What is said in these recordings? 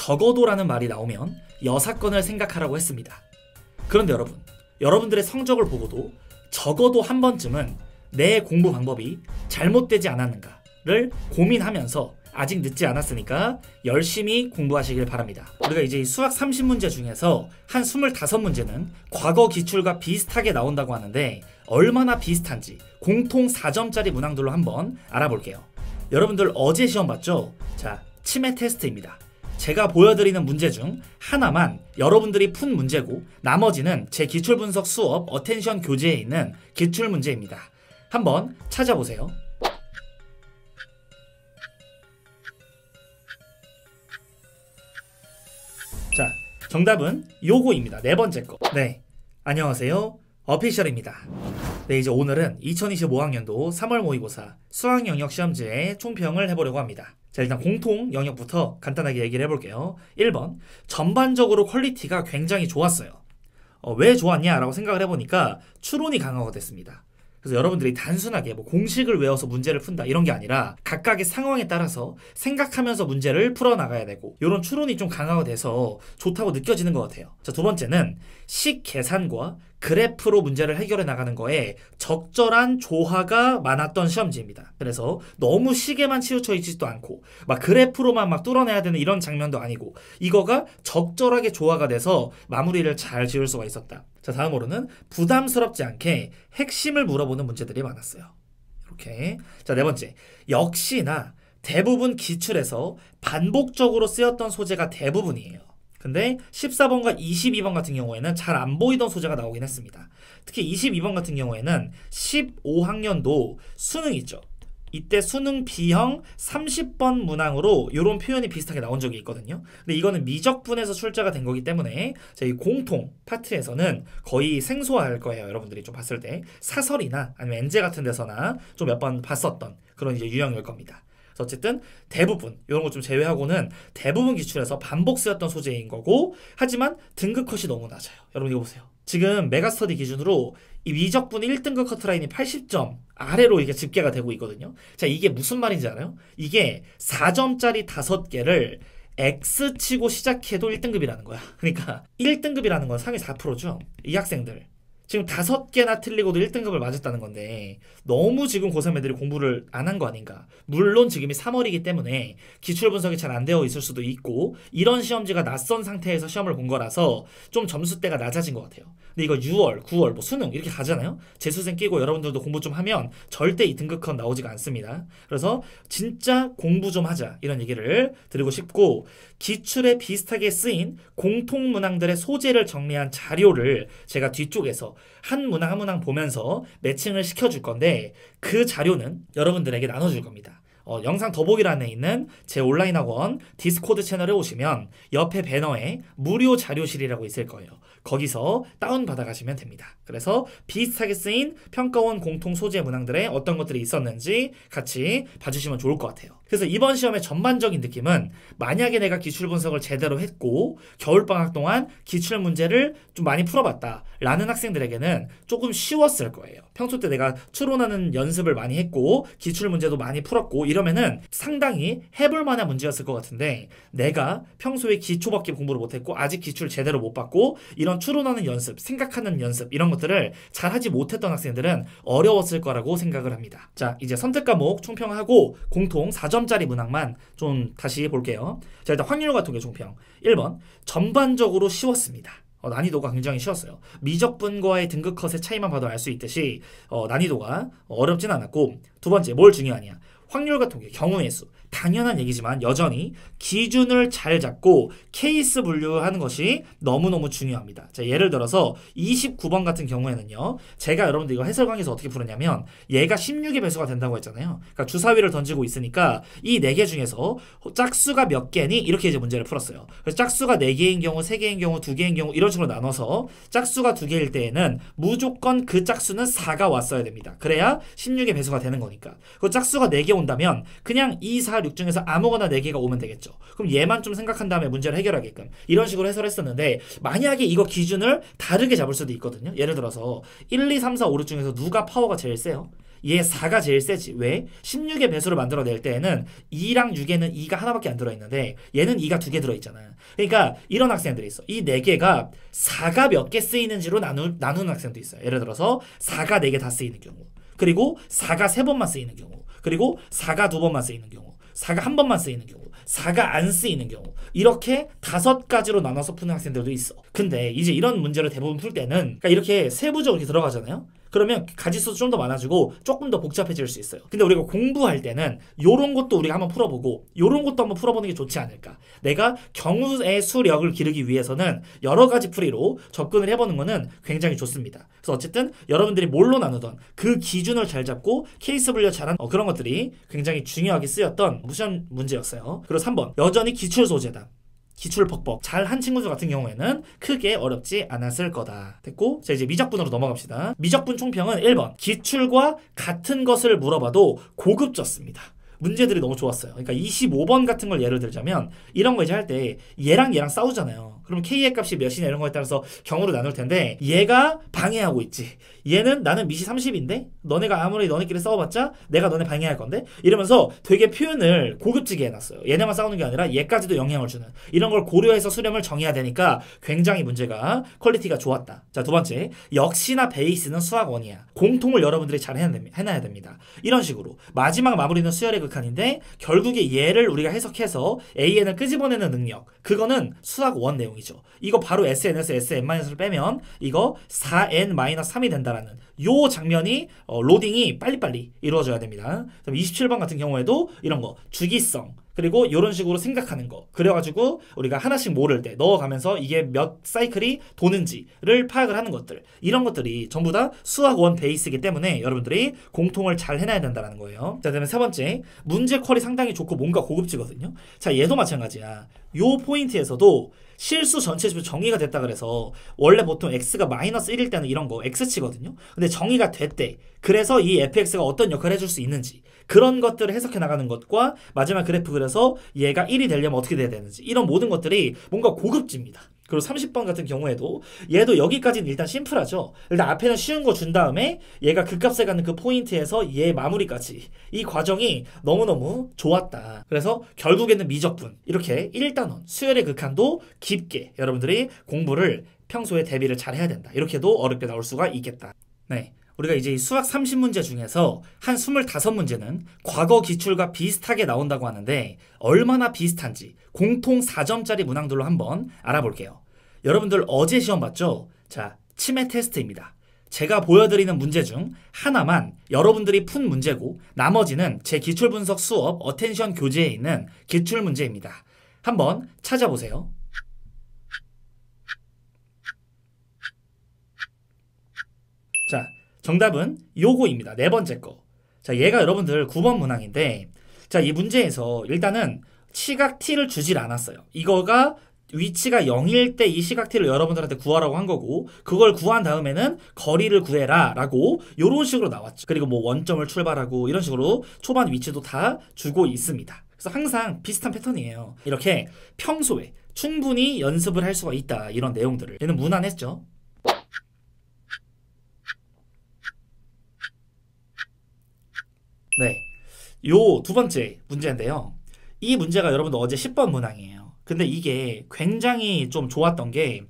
적어도라는 말이 나오면 여사건을 생각하라고 했습니다. 그런데 여러분들의 성적을 보고도 적어도 한 번쯤은 내 공부 방법이 잘못되지 않았는가를 고민하면서 아직 늦지 않았으니까 열심히 공부하시길 바랍니다. 우리가 이제 수학 30문제 중에서 한 25문제는 과거 기출과 비슷하게 나온다고 하는데 얼마나 비슷한지 공통 4점짜리 문항들로 한번 알아볼게요. 여러분들 어제 시험 봤죠? 자, 치매 테스트입니다. 제가 보여드리는 문제 중 하나만 여러분들이 푼 문제고 나머지는 제 기출분석 수업 어텐션 교재에 있는 기출문제입니다. 한번 찾아보세요. 자, 정답은 요거입니다. 네 번째 거. 네, 안녕하세요. 어피셜입니다. 네, 이제 오늘은 2025학년도 3월 모의고사 수학 영역 시험지의 총평을 해보려고 합니다. 자, 일단 공통 영역부터 간단하게 얘기를 해볼게요. 1번, 전반적으로 퀄리티가 굉장히 좋았어요. 왜 좋았냐라고 생각을 해보니까 추론이 강화가 됐습니다. 그래서 여러분들이 단순하게 뭐 공식을 외워서 문제를 푼다 이런 게 아니라 각각의 상황에 따라서 생각하면서 문제를 풀어나가야 되고 이런 추론이 좀 강화가 돼서 좋다고 느껴지는 것 같아요. 자, 두 번째는 식 계산과 그래프로 문제를 해결해 나가는 거에 적절한 조화가 많았던 시험지입니다. 그래서 너무 식에만 치우쳐 있지도 않고 막 그래프로만 막 뚫어내야 되는 이런 장면도 아니고 이거가 적절하게 조화가 돼서 마무리를 잘 지을 수가 있었다. 자, 다음으로는 부담스럽지 않게 핵심을 물어보는 문제들이 많았어요. 이렇게. 자, 네 번째, 역시나 대부분 기출에서 반복적으로 쓰였던 소재가 대부분이에요. 근데 14번과 22번 같은 경우에는 잘 안 보이던 소재가 나오긴 했습니다. 특히 22번 같은 경우에는 15학년도 수능 있죠. 이때 수능 B형 30번 문항으로 이런 표현이 비슷하게 나온 적이 있거든요. 근데 이거는 미적분에서 출제가 된 거기 때문에 저희 공통 파트에서는 거의 생소할 거예요. 여러분들이 좀 봤을 때 사설이나 아니면 엔제 같은 데서나 좀 몇 번 봤었던 그런 이제 유형일 겁니다. 어쨌든 대부분 이런 거 좀 제외하고는 대부분 기출에서 반복 쓰였던 소재인 거고 하지만 등급 컷이 너무 낮아요. 여러분 이거 보세요. 지금 메가스터디 기준으로 이 미적분 1등급 커트라인이 80점 아래로 이게 집계가 되고 있거든요. 자, 이게 무슨 말인지 알아요? 이게 4점짜리 5개를 X 치고 시작해도 1등급이라는 거야. 그러니까 1등급이라는 건 상위 4%죠. 이 학생들 지금 5개나 틀리고도 1등급을 맞았다는 건데 너무 지금 고3 애들이 공부를 안 한 거 아닌가. 물론 지금이 3월이기 때문에 기출 분석이 잘 안 되어 있을 수도 있고 이런 시험지가 낯선 상태에서 시험을 본 거라서 좀 점수대가 낮아진 것 같아요. 근데 이거 6월, 9월, 뭐 수능 이렇게 가잖아요. 재수생 끼고 여러분들도 공부 좀 하면 절대 이 등급컷 나오지가 않습니다. 그래서 진짜 공부 좀 하자 이런 얘기를 드리고 싶고 기출에 비슷하게 쓰인 공통 문항들의 소재를 정리한 자료를 제가 뒤쪽에서 한 문항 한 문항 보면서 매칭을 시켜줄 건데 그 자료는 여러분들에게 나눠줄 겁니다. 영상 더보기란에 있는 제 온라인 학원 디스코드 채널에 오시면 옆에 배너에 무료 자료실이라고 있을 거예요. 거기서 다운받아 가시면 됩니다. 그래서 비슷하게 쓰인 평가원 공통 소재 문항들의 어떤 것들이 있었는지 같이 봐주시면 좋을 것 같아요. 그래서 이번 시험의 전반적인 느낌은 만약에 내가 기출 분석을 제대로 했고 겨울방학 동안 기출 문제를 좀 많이 풀어봤다 라는 학생들에게는 조금 쉬웠을 거예요. 평소 때 내가 추론하는 연습을 많이 했고 기출 문제도 많이 풀었고 이러면은 상당히 해볼 만한 문제였을 것 같은데 내가 평소에 기초밖에 공부를 못했고 아직 기출 제대로 못 봤고 이런 추론하는 연습, 생각하는 연습 이런 것들을 잘하지 못했던 학생들은 어려웠을 거라고 생각을 합니다. 자, 이제 선택 과목 총평하고 공통 4점짜리 문항만 좀 다시 볼게요. 자, 일단 확률과 통계 총평. 1번, 전반적으로 쉬웠습니다. 난이도가 굉장히 쉬웠어요. 미적분과의 등급 컷의 차이만 봐도 알 수 있듯이 난이도가 어렵진 않았고 두 번째, 뭘 중요하냐? 확률과 통계, 경우의 수. 당연한 얘기지만 여전히 기준을 잘 잡고 케이스 분류하는 것이 너무너무 중요합니다. 자, 예를 들어서 29번 같은 경우에는요. 제가 여러분들 이거 해설 강의에서 어떻게 풀었냐면 얘가 16의 배수가 된다고 했잖아요. 그러니까 주사위를 던지고 있으니까 이 4개 중에서 짝수가 몇 개니? 이렇게 이제 문제를 풀었어요. 그래서 짝수가 4개인 경우, 3개인 경우, 2개인 경우 이런 식으로 나눠서 짝수가 2개일 때에는 무조건 그 짝수는 4가 왔어야 됩니다. 그래야 16의 배수가 되는 거니까. 그 짝수가 4개 온다면 그냥 2, 4, 6 중에서 아무거나 4개가 오면 되겠죠. 그럼 얘만 좀 생각한 다음에 문제를 해결하게끔 이런 식으로 해설했었는데 만약에 이거 기준을 다르게 잡을 수도 있거든요. 예를 들어서 1, 2, 3, 4, 5, 6 중에서 누가 파워가 제일 세요? 얘 4가 제일 세지. 왜? 16의 배수를 만들어낼 때에는 2랑 6에는 2가 하나밖에 안 들어있는데 얘는 2가 2개 들어있잖아. 그러니까 이런 학생들이 있어. 이 4개가 4가 몇 개 쓰이는지로 나누는 학생도 있어요. 예를 들어서 4가 4개 다 쓰이는 경우, 그리고 4가 3번만 쓰이는 경우, 그리고 4가 2번만 쓰이는 경우, 4가 1번만 쓰이는 경우, 4가 안 쓰이는 경우, 이렇게 5가지로 나눠서 푸는 학생들도 있어. 근데 이제 이런 문제를 대부분 풀 때는 그러니까 이렇게 세부적으로 이렇게 들어가잖아요. 그러면 가지수도 좀 더 많아지고 조금 더 복잡해질 수 있어요. 근데 우리가 공부할 때는 요런 것도 우리가 한번 풀어보고 요런 것도 한번 풀어보는 게 좋지 않을까. 내가 경우의 수력을 기르기 위해서는 여러 가지 풀이로 접근을 해보는 거는 굉장히 좋습니다. 그래서 어쨌든 여러분들이 뭘로 나누던 그 기준을 잘 잡고 케이스 분류 잘한 그런 것들이 굉장히 중요하게 쓰였던 시험 문제였어요. 그리고 3번 여전히 기출 소재다. 기출 벅벅 잘한 친구들 같은 경우에는 크게 어렵지 않았을 거다. 됐고, 자 이제 미적분으로 넘어갑시다. 미적분 총평은 1번 기출과 같은 것을 물어봐도 고급졌습니다. 문제들이 너무 좋았어요. 그러니까 25번 같은 걸 예를 들자면 이런 거 이제 할 때 얘랑 싸우잖아요. 그럼 K의 값이 몇이냐 이런 거에 따라서 경우로 나눌 텐데 얘가 방해하고 있지. 얘는 나는 밑이 30인데 너네가 아무리 너네끼리 싸워봤자 내가 너네 방해할 건데 이러면서 되게 표현을 고급지게 해놨어요. 얘네만 싸우는 게 아니라 얘까지도 영향을 주는 이런 걸 고려해서 수렴을 정해야 되니까 굉장히 문제가 퀄리티가 좋았다. 자, 두 번째 역시나 베이스는 수학원이야. 공통을 여러분들이 잘 해놔야 됩니다. 이런 식으로 마지막 마무리는 수열의 극한인데 결국에 얘를 우리가 해석해서 AN을 끄집어내는 능력 그거는 수학 1 내용이죠. 이거 바로 SN에서 SN-를 빼면 이거 4n-3이 된다라는 요 장면이 로딩이 빨리빨리 이루어져야 됩니다. 27번 같은 경우에도 이런 거 주기성 그리고 이런 식으로 생각하는 거 그래가지고 우리가 하나씩 모를 때 넣어가면서 이게 몇 사이클이 도는지를 파악을 하는 것들 이런 것들이 전부 다 수학 1 베이스이기 때문에 여러분들이 공통을 잘 해놔야 된다는 거예요. 자, 그다음에 세 번째 문제 퀄이 상당히 좋고 뭔가 고급지거든요. 자, 얘도 마찬가지야. 요 포인트에서도 실수 전체적으로 정의가 됐다 그래서 원래 보통 x가 -1일 때는 이런 거 x치거든요. 근데 정의가 됐대. 그래서 이 fx가 어떤 역할을 해줄 수 있는지 그런 것들을 해석해 나가는 것과 마지막 그래프 그래서 얘가 1이 되려면 어떻게 돼야 되는지 이런 모든 것들이 뭔가 고급집니다. 그리고 30번 같은 경우에도 얘도 여기까지는 일단 심플하죠. 일단 앞에는 쉬운 거 준 다음에 얘가 그 값에 가는 그 포인트에서 얘 마무리까지 이 과정이 너무너무 좋았다. 그래서 결국에는 미적분 이렇게 1단원 수열의 극한도 깊게 여러분들이 공부를 평소에 대비를 잘 해야 된다. 이렇게도 어렵게 나올 수가 있겠다. 네. 우리가 이제 이 수학 30문제 중에서 한 25문제는 과거 기출과 비슷하게 나온다고 하는데 얼마나 비슷한지 공통 4점짜리 문항들로 한번 알아볼게요. 여러분들 어제 시험 봤죠? 자, 치매 테스트입니다. 제가 보여드리는 문제 중 하나만 여러분들이 푼 문제고 나머지는 제 기출분석 수업 어텐션 교재에 있는 기출문제입니다. 한번 찾아보세요. 자, 정답은 요거입니다. 네 번째 거. 자, 얘가 여러분들 9번 문항인데 자, 이 문제에서 일단은 시각 t를 주질 않았어요. 이거가 위치가 0일 때 이 시각 t를 여러분들한테 구하라고 한 거고 그걸 구한 다음에는 거리를 구해라 라고 이런 식으로 나왔죠. 그리고 뭐 원점을 출발하고 이런 식으로 초반 위치도 다 주고 있습니다. 그래서 항상 비슷한 패턴이에요. 이렇게 평소에 충분히 연습을 할 수가 있다. 이런 내용들을. 얘는 무난했죠. 네, 요 두 번째 문제인데요. 이 문제가 여러분들 어제 10번 문항이에요. 근데 이게 굉장히 좀 좋았던 게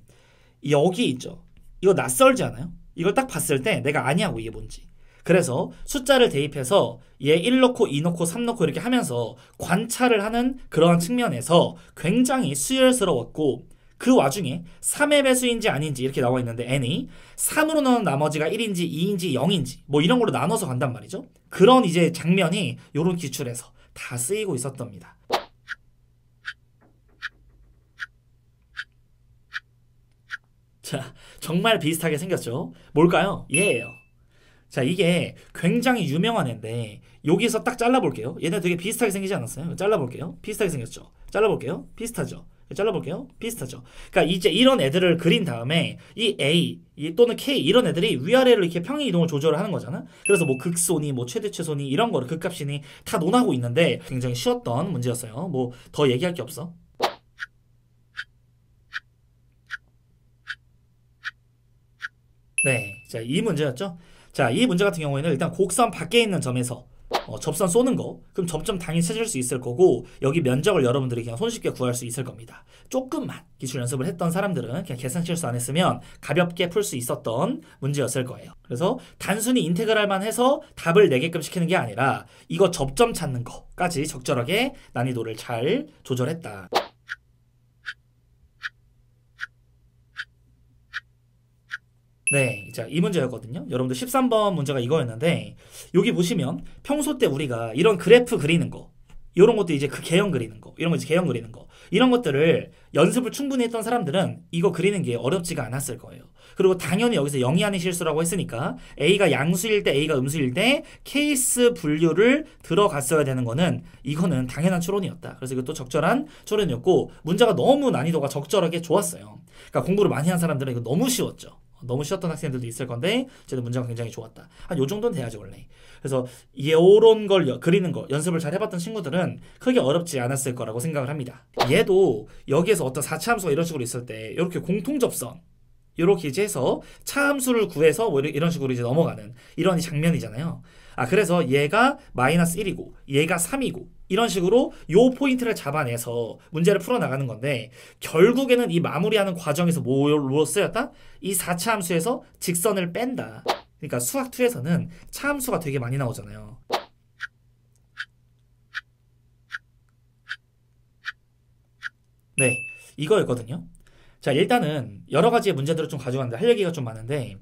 여기 있죠. 이거 낯설지 않아요? 이걸 딱 봤을 때 내가 아냐고 이게 뭔지. 그래서 숫자를 대입해서 얘 1 넣고 2 넣고 3 넣고 이렇게 하면서 관찰을 하는 그러한 측면에서 굉장히 수열스러웠고 그 와중에 3의 배수인지 아닌지 이렇게 나와 있는데 n이 3으로 넣은 나머지가 1인지 2인지 0인지 뭐 이런 걸로 나눠서 간단 말이죠. 그런 이제 장면이 요런 기출에서 다 쓰이고 있었답니다. 자, 정말 비슷하게 생겼죠? 뭘까요? 얘예요. 자, 이게 굉장히 유명한 애인데 여기서 딱 잘라볼게요. 얘네 되게 비슷하게 생기지 않았어요? 잘라볼게요. 비슷하게 생겼죠? 잘라볼게요. 비슷하죠? 잘라볼게요. 비슷하죠? 그러니까 이제 이런 애들을 그린 다음에 이 A 또는 K 이런 애들이 위아래로 이렇게 평행 이동을 조절을 하는 거잖아. 그래서 뭐 극소니 뭐 최대 최소니 이런 거를 극값이니 다 논하고 있는데 굉장히 쉬웠던 문제였어요. 뭐 더 얘기할 게 없어. 네, 자, 이 문제였죠. 자, 이 문제 같은 경우에는 일단 곡선 밖에 있는 점에서 접선 쏘는 거, 그럼 접점 당연히 찾을 수 있을 거고, 여기 면적을 여러분들이 그냥 손쉽게 구할 수 있을 겁니다. 조금만 기출 연습을 했던 사람들은 그냥 계산 실수 안 했으면 가볍게 풀 수 있었던 문제였을 거예요. 그래서 단순히 인테그랄만 해서 답을 내게끔 시키는 게 아니라 이거 접점 찾는 거까지 적절하게 난이도를 잘 조절했다. 네, 자, 이 문제였거든요. 여러분들 13번 문제가 이거였는데, 여기 보시면 평소 때 우리가 이런 그래프 그리는 거, 이런 것도 이제 그 개형 그리는 거, 이런 거 이제 개형 그리는 거, 이런 것들을 연습을 충분히 했던 사람들은 이거 그리는 게 어렵지가 않았을 거예요. 그리고 당연히 여기서 영이하는 실수라고 했으니까 A가 양수일 때, A가 음수일 때 케이스 분류를 들어갔어야 되는 거는 이거는 당연한 추론이었다. 그래서 이것도 적절한 추론이었고, 문제가 너무 난이도가 적절하게 좋았어요. 그러니까 공부를 많이 한 사람들은 이거 너무 쉬웠죠. 너무 쉬웠던 학생들도 있을 건데 쟤도 문제가 굉장히 좋았다. 한 요 정도는 돼야지 원래. 그래서 요런 걸 그리는 거 연습을 잘 해봤던 친구들은 크게 어렵지 않았을 거라고 생각을 합니다. 얘도 여기에서 어떤 4차 함수가 이런 식으로 있을 때 이렇게 공통접선 이렇게 이제 해서 차함수를 구해서 뭐 이런 식으로 이제 넘어가는 이런 장면이잖아요. 그래서 얘가 마이너스 1이고 얘가 3이고 이런 식으로 요 포인트를 잡아내서 문제를 풀어나가는 건데, 결국에는 이 마무리하는 과정에서 뭐로 쓰였다? 이 4차 함수에서 직선을 뺀다. 그러니까 수학 2에서는 차함수가 되게 많이 나오잖아요. 네, 이거였거든요. 자, 일단은 여러 가지의 문제들을 좀 가져왔는데 할 얘기가 좀 많은데,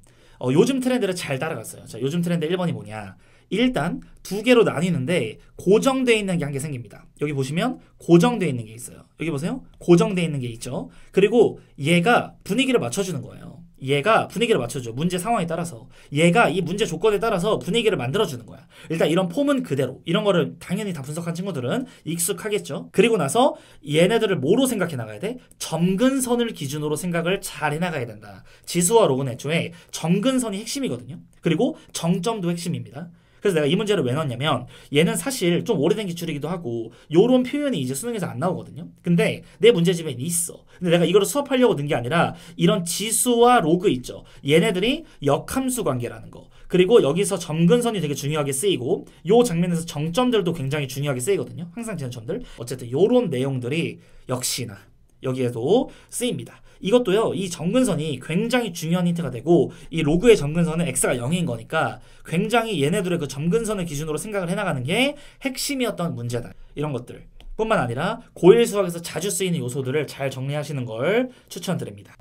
요즘 트렌드를 잘 따라갔어요. 자, 요즘 트렌드 1번이 뭐냐? 일단 두 개로 나뉘는데 고정되어 있는 게 한 개 생깁니다. 여기 보시면 고정되어 있는 게 있어요. 여기 보세요. 고정되어 있는 게 있죠. 그리고 얘가 분위기를 맞춰주는 거예요. 얘가 분위기를 맞춰줘. 문제 상황에 따라서. 얘가 이 문제 조건에 따라서 분위기를 만들어주는 거야. 일단 이런 폼은 그대로. 이런 거를 당연히 다 분석한 친구들은 익숙하겠죠. 그리고 나서 얘네들을 뭐로 생각해 나가야 돼? 점근선을 기준으로 생각을 잘 해나가야 된다. 지수와 로그는 애초에 점근선이 핵심이거든요. 그리고 정점도 핵심입니다. 그래서 내가 이 문제를 왜 넣었냐면, 얘는 사실 좀 오래된 기출이기도 하고 요런 표현이 이제 수능에서 안 나오거든요. 근데 내 문제집에는 있어. 근데 내가 이거를 수업하려고 든 게 아니라 이런 지수와 로그 있죠. 얘네들이 역함수 관계라는 거, 그리고 여기서 점근선이 되게 중요하게 쓰이고 요 장면에서 정점들도 굉장히 중요하게 쓰이거든요. 항상 지는 점들. 어쨌든 요런 내용들이 역시나 여기에도 쓰입니다. 이것도요, 이 점근선이 굉장히 중요한 힌트가 되고, 이 로그의 점근선은 x가 0인 거니까 굉장히 얘네들의 그 점근선을 기준으로 생각을 해나가는 게 핵심이었던 문제다. 이런 것들 뿐만 아니라 고1 수학에서 자주 쓰이는 요소들을 잘 정리하시는 걸 추천드립니다.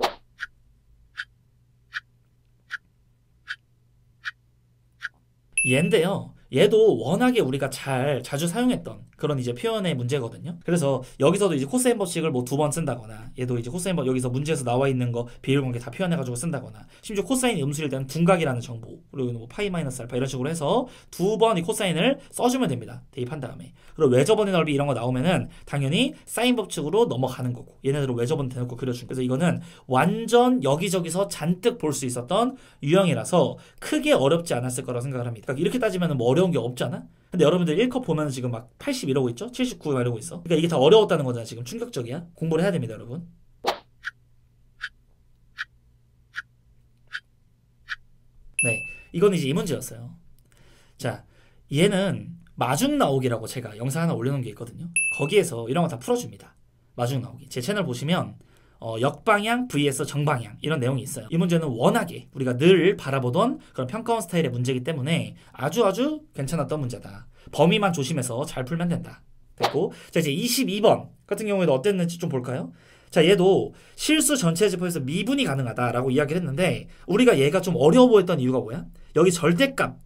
얘인데요, 얘도 워낙에 우리가 자주 사용했던 그런 이제 표현의 문제거든요. 그래서 여기서도 이제 코사인 법칙을 뭐 2번 쓴다거나, 얘도 이제 코사인 법 여기서 문제에서 나와 있는 거 비율관계 다 표현해가지고 쓴다거나, 심지어 코사인이 음수일 때는 둔각이라는 정보, 그리고 뭐 파이 마이너스 알파 이런 식으로 해서 2번 이 코사인을 써주면 됩니다. 대입한 다음에. 그리고 외접원의 넓이 이런 거 나오면은 당연히 사인 법칙으로 넘어가는 거고, 얘네들은 외접원 대놓고 그려준. 그래서 이거는 완전 여기저기서 잔뜩 볼 수 있었던 유형이라서 크게 어렵지 않았을 거라고 생각을 합니다. 그러니까 이렇게 따지면 뭐 어려운 게 없잖아. 근데 여러분들 1컵 보면 지금 막 80 이러고 있죠? 79 이러고 있어. 그러니까 이게 다 어려웠다는 거잖아. 지금 충격적이야. 공부를 해야 됩니다, 여러분. 네, 이건 이제 이 문제였어요. 자, 얘는 마중 나오기라고 제가 영상 하나 올려놓은 게 있거든요. 거기에서 이런 거 다 풀어줍니다. 마중 나오기. 제 채널 보시면 역방향 vs 정방향 이런 내용이 있어요. 이 문제는 워낙에 우리가 늘 바라보던 그런 평가원 스타일의 문제이기 때문에 아주 괜찮았던 문제다. 범위만 조심해서 잘 풀면 된다. 됐고, 자, 이제 22번 같은 경우에도 어땠는지 좀 볼까요? 자, 얘도 실수 전체 지퍼에서 미분이 가능하다라고 이야기를 했는데, 우리가 얘가 좀 어려워 보였던 이유가 뭐야? 여기 절대값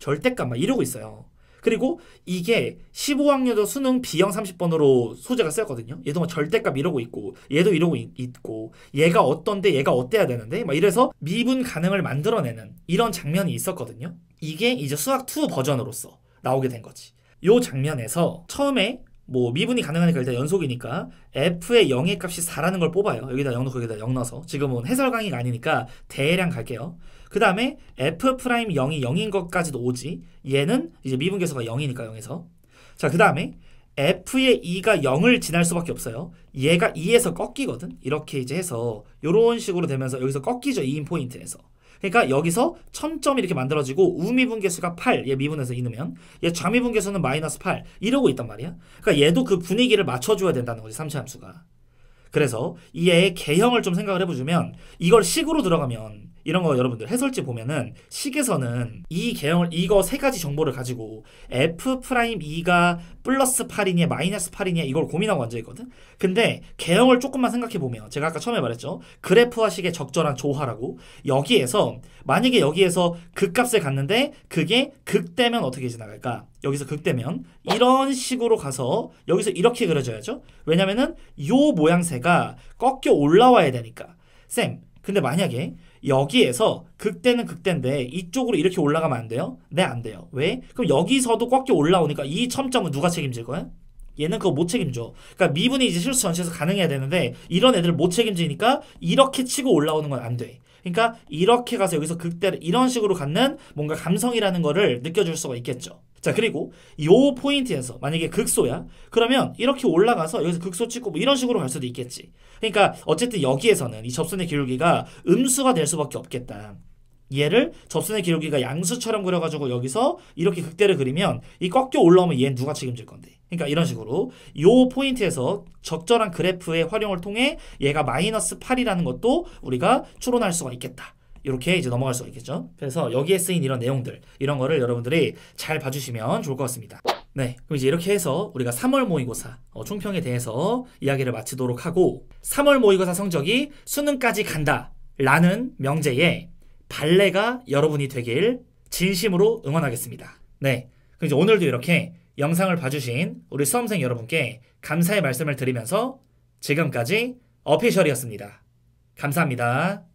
막 이러고 있어요. 그리고 이게 15학년도 수능 B형 30번으로 소재가 쓰였거든요. 얘도 뭐 절대값 이러고 있고, 얘도 이러고 있고, 얘가 어떤데 얘가 어때야 되는데 막 이래서 미분 가능을 만들어내는 이런 장면이 있었거든요. 이게 이제 수학 2 버전으로서 나오게 된 거지. 요 장면에서 처음에 뭐 미분이 가능하니까 일단 연속이니까 f의 0의 값이 4라는 걸 뽑아요. 여기다 0 넣고 여기다 0 넣어서. 지금은 해설 강의가 아니니까 대략 갈게요. 그 다음에 f'0이 0인 것까지도 오지. 얘는 이제 미분계수가 0이니까 0에서. 자, 그 다음에 f의 2가 0을 지날 수밖에 없어요. 얘가 2에서 꺾이거든. 이렇게 이제 해서 요런 식으로 되면서 여기서 꺾이죠. 2인 포인트에서. 그러니까 여기서 첨점이 이렇게 만들어지고 우미분계수가 8, 얘 미분해서 2 넣으면 얘 좌미분계수는 마이너스 8 이러고 있단 말이야. 그러니까 얘도 그 분위기를 맞춰줘야 된다는 거지, 3차 함수가. 그래서 이 애의 개형을 좀 생각을 해보자면 이걸 식으로 들어가면 이런 거 여러분들 해설지 보면은 식에서는 이 개형을 이거 세 가지 정보를 가지고 F'2가 플러스 8이냐 마이너스 8이냐 이걸 고민하고 앉아있거든. 근데 개형을 조금만 생각해보면 제가 아까 처음에 말했죠. 그래프와 식의 적절한 조화라고. 여기에서 만약에 여기에서 극값을 갖는데 그게 극되면 어떻게 지나갈까? 여기서 극되면 이런 식으로 가서 여기서 이렇게 그려져야죠. 왜냐면은 요 모양새가 꺾여 올라와야 되니까. 쌤, 근데 만약에 여기에서 극대는 극대인데 이쪽으로 이렇게 올라가면 안 돼요? 네, 안 돼요. 왜? 그럼 여기서도 꺾여 올라오니까 이 첨점은 누가 책임질 거야? 얘는 그거 못 책임져. 그러니까 미분이 이제 실수 전체에서 가능해야 되는데 이런 애들 못 책임지니까 이렇게 치고 올라오는 건 안 돼. 그러니까 이렇게 가서 여기서 극대를 이런 식으로 갖는 뭔가 감성이라는 거를 느껴줄 수가 있겠죠. 자, 그리고 요 포인트에서 만약에 극소야? 그러면 이렇게 올라가서 여기서 극소 찍고 뭐 이런 식으로 갈 수도 있겠지. 그러니까 어쨌든 여기에서는 이 접선의 기울기가 음수가 될 수밖에 없겠다. 얘를 접선의 기울기가 양수처럼 그려가지고 여기서 이렇게 극대를 그리면 이 꺾여 올라오면 얘는 누가 책임질 건데. 그러니까 이런 식으로 요 포인트에서 적절한 그래프의 활용을 통해 얘가 마이너스 8이라는 것도 우리가 추론할 수가 있겠다. 이렇게 이제 넘어갈 수가 있겠죠. 그래서 여기에 쓰인 이런 내용들, 이런 거를 여러분들이 잘 봐주시면 좋을 것 같습니다. 네, 그럼 이제 이렇게 해서 우리가 3월 모의고사 총평에 대해서 이야기를 마치도록 하고 3월 모의고사 성적이 수능까지 간다 라는 명제에 발레가 여러분이 되길 진심으로 응원하겠습니다. 네, 그럼 이제 오늘도 이렇게 영상을 봐주신 우리 수험생 여러분께 감사의 말씀을 드리면서 지금까지 어피셜이었습니다. 감사합니다.